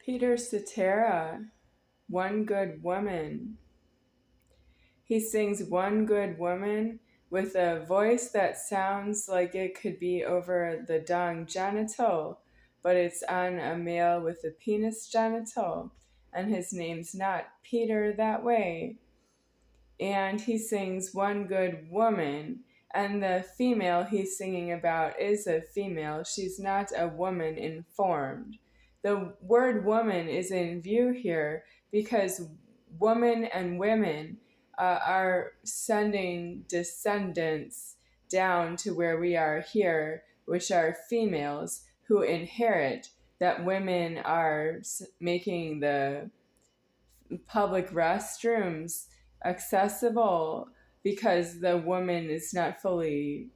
Peter Cetera, One Good Woman. He sings One Good Woman with a voice that sounds like it could be over the dung genital, but it's on a male with a penis genital, and his name's not Peter that way. And he sings One Good Woman, and the female he's singing about is a female. She's not a woman informed. The word woman is in view here because woman and women are sending descendants down to where we are here, which are females who inherit that women are making the public restrooms accessible because the woman is not fully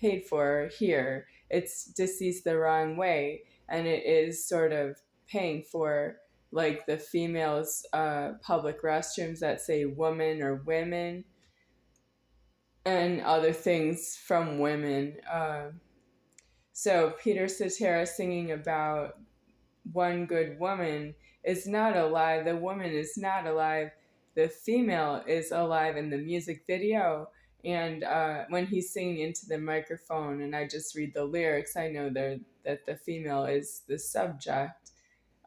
paid for here. It's deceased the wrong way, and it is sort of paying for like the females' public restrooms that say woman or women and other things from women. So Peter Cetera singing about One Good Woman is not alive. The woman is not alive. The female is alive in the music video. And when he's singing into the microphone, and I just read the lyrics, I know that the female is the subject.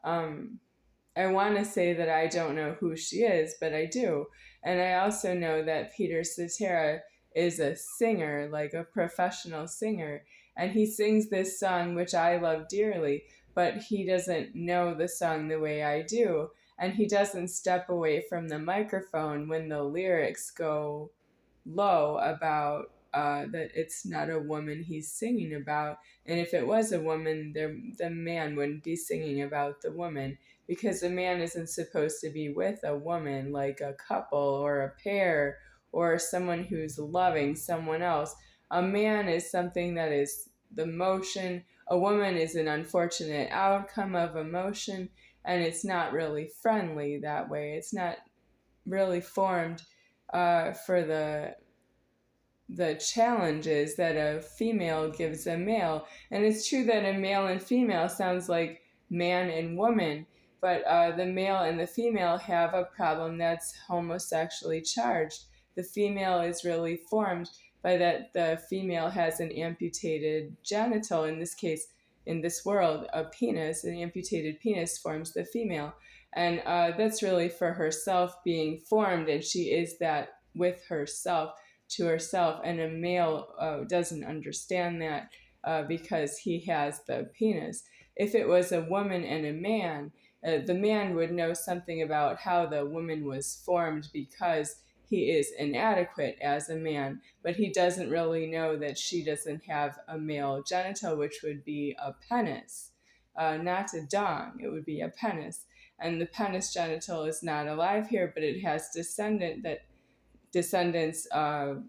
I want to say that I don't know who she is, but I do. And I also know that Peter Cetera is a singer, like a professional singer. And he sings this song, which I love dearly, but he doesn't know the song the way I do. And he doesn't step away from the microphone when the lyrics go low about that it's not a woman he's singing about. And if it was a woman, the man wouldn't be singing about the woman, because a man isn't supposed to be with a woman like a couple or a pair or someone who's loving someone else. A man is something that is the motion. A woman is an unfortunate outcome of emotion, and it's not really friendly that way. It's not really formed for the challenges that a female gives a male. And it's true that a male and female sounds like man and woman, but the male and the female have a problem that's homosexually charged. The female is really formed by that the female has an amputated genital. In this case, in this world, a penis, an amputated penis forms the female. And that's really for herself being formed, and she is that with herself, to herself. And a male doesn't understand that because he has the penis. If it was a woman and a man, the man would know something about how the woman was formed because he is inadequate as a man, but he doesn't really know that she doesn't have a male genital, which would be a penis, not a dong. It would be a penis. And the penis genital is not alive here, but it has descendants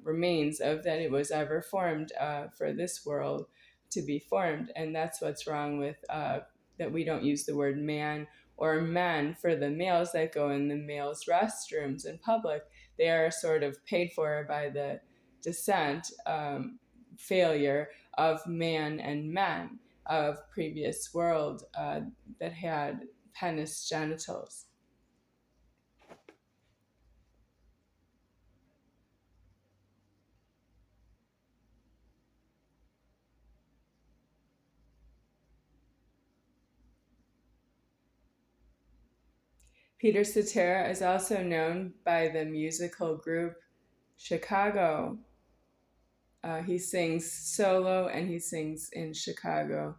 remains of that it was ever formed for this world to be formed. And that's what's wrong with that we don't use the word man or men for the males that go in the males' restrooms in public. They are sort of paid for by the descent failure of man and men of previous world that had penis genitals. Peter Cetera is also known by the musical group Chicago. He sings solo and he sings in Chicago.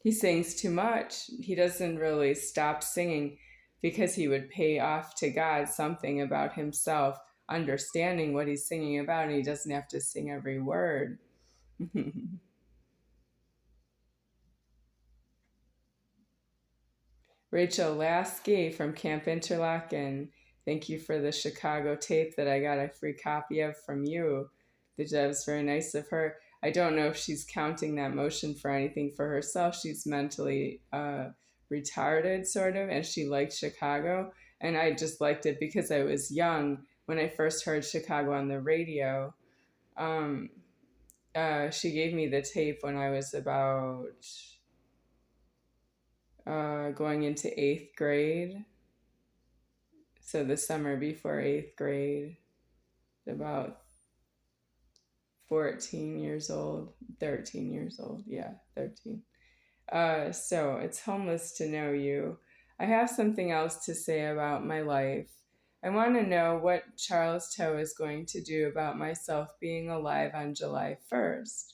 He sings too much. He doesn't really stop singing because he would pay off to God something about himself, understanding what he's singing about, and he doesn't have to sing every word. Rachel Lasky from Camp Interlaken, thank you for the Chicago tape that I got a free copy of from you. That was very nice of her. I don't know if she's counting that motion for anything for herself. She's mentally retarded, sort of, and she liked Chicago. And I just liked it because I was young when I first heard Chicago on the radio. She gave me the tape when I was about going into 8th grade. So the summer before 8th grade, about 14 years old, 13 years old. Yeah, 13. So it's homeless to know you. I have something else to say about my life. I want to know what Charles Toh is going to do about myself being alive on July 1st.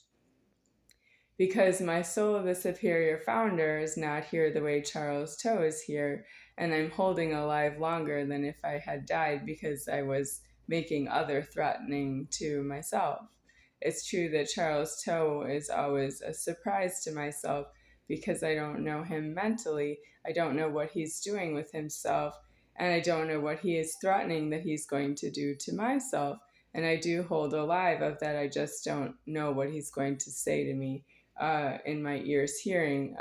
Because my soul of the superior founder is not here the way Charles Toh is here, and I'm holding alive longer than if I had died because I was making other threatening to myself. It's true that Charles Toh is always a surprise to myself because I don't know him mentally. I don't know what he's doing with himself, and I don't know what he is threatening that he's going to do to myself. And I do hold alive of that. I just don't know what he's going to say to me in my ears hearing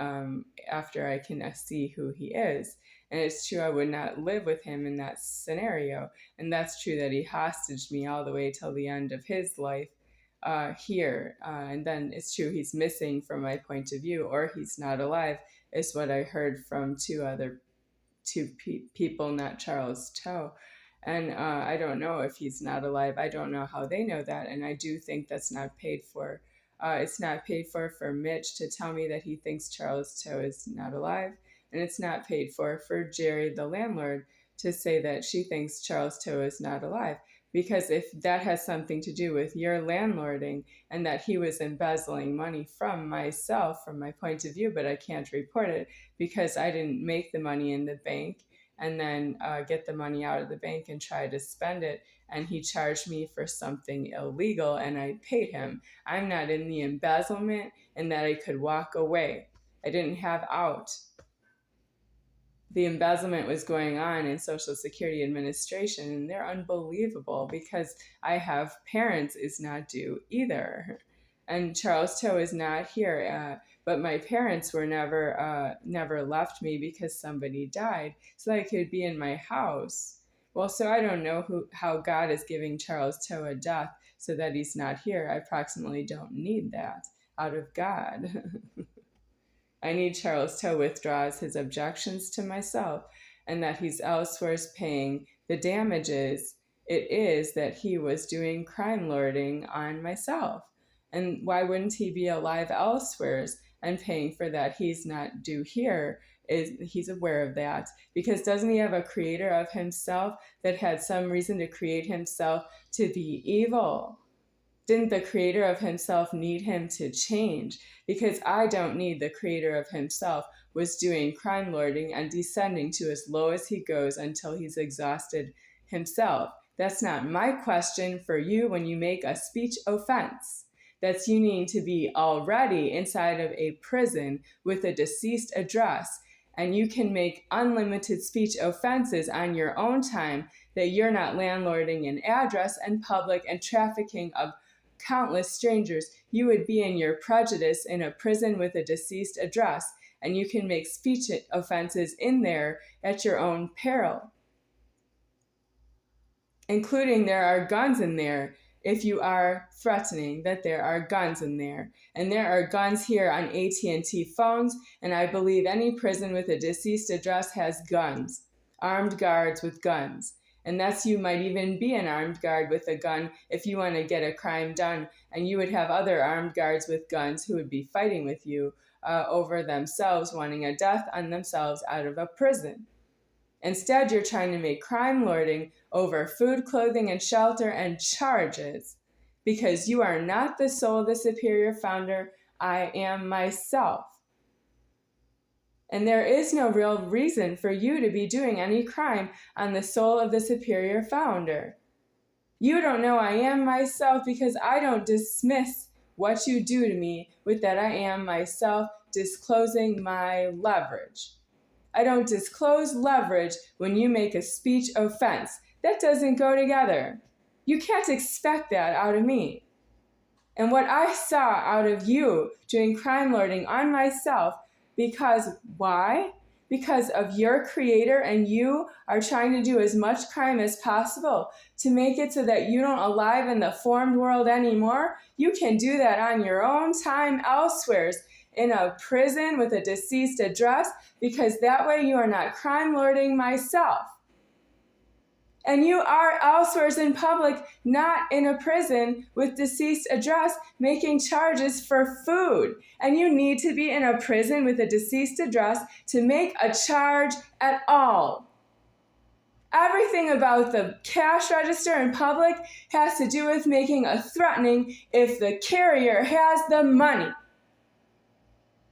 after I can see who he is. And it's true I would not live with him in that scenario. And that's true that he hostaged me all the way till the end of his life here. And then it's true he's missing from my point of view, or he's not alive, is what I heard from two people, not Charles Toh. And I don't know if he's not alive. I don't know how they know that. And I do think that's not paid for. It's not paid for Mitch to tell me that he thinks Charles Toh is not alive. And it's not paid for Geri, the landlord, to say that she thinks Charles Toh is not alive. Because if that has something to do with your landlording and that he was embezzling money from myself, from my point of view, but I can't report it because I didn't make the money in the bank and then get the money out of the bank and try to spend it. And he charged me for something illegal and I paid him. I'm not in the embezzlement and that I could walk away. I didn't have out. The embezzlement was going on in Social Security Administration, and they're unbelievable because I have parents is not due either. And Charles Toh is not here, but my parents were never left me because somebody died, so I could be in my house. Well, so I don't know how God is giving Charles Toh a death so that he's not here. I approximately don't need that out of God. I need Charles Toh withdraws his objections to myself and that he's elsewhere paying the damages it is that he was doing crime lording on myself. And why wouldn't he be alive elsewhere and paying for that? He's not due here. He's aware of that because doesn't he have a creator of himself that had some reason to create himself to be evil? Didn't the creator of himself need him to change? Because I don't need the creator of himself was doing crime lording and descending to as low as he goes until he's exhausted himself. That's not my question for you when you make a speech offense. That's you need to be already inside of a prison with a deceased address, and you can make unlimited speech offenses on your own time that you're not landlording an address and public and trafficking of countless strangers. You would be in your prejudice in a prison with a deceased address, and you can make speech offenses in there at your own peril. Including there are guns in there if you are threatening that there are guns in there. And there are guns here on AT&T phones, and I believe any prison with a deceased address has guns, armed guards with guns. And that's you might even be an armed guard with a gun if you want to get a crime done. And you would have other armed guards with guns who would be fighting with you over themselves, wanting a death on themselves out of a prison. Instead, you're trying to make crime lording over food, clothing, and shelter and charges because you are not the soul of the superior founder. I am myself. And there is no real reason for you to be doing any crime on the soul of the superior founder. You don't know I am myself because I don't dismiss what you do to me with that I am myself disclosing my leverage. I don't disclose leverage when you make a speech offense. That doesn't go together. You can't expect that out of me. And what I saw out of you doing crime lording on myself, because why? because of your creator, and you are trying to do as much crime as possible to make it so that you don't alive in the formed world anymore, you can do that on your own time elsewhere in a prison with a deceased address, because that way you are not crime lording myself. And you are elsewhere in public, not in a prison with deceased address, making charges for food. And you need to be in a prison with a deceased address to make a charge at all. Everything about the cash register in public has to do with making a threatening if the carrier has the money.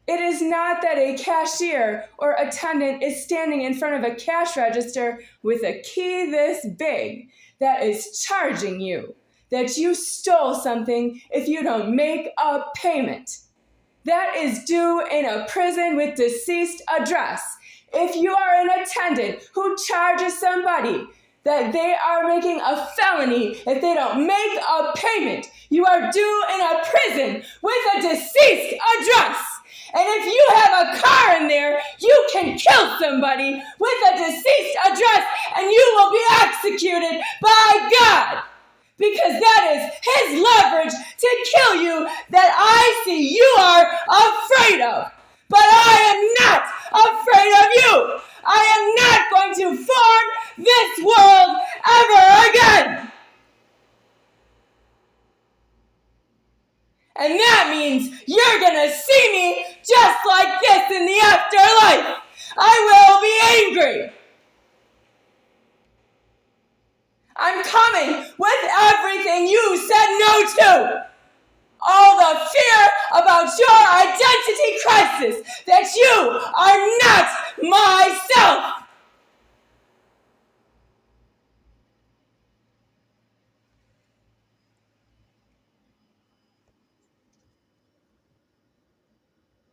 It is not that a cashier or attendant is standing in front of a cash register with a key this big that is charging you that you stole something if you don't make a payment. That is due in a prison with deceased address. If you are an attendant who charges somebody that they are making a felony if they don't make a payment, you are due in a prison with a deceased address. And if you have a car in there, you can kill somebody with a deceased address and you will be executed by God. Because that is his leverage to kill you that I see you are afraid of. But I am not afraid of you. I am not going to form this world ever again. And that means you're gonna see me just like this in the afterlife. I will be angry. I'm coming with everything you said no to. All the fear about your identity crisis, that you are not myself.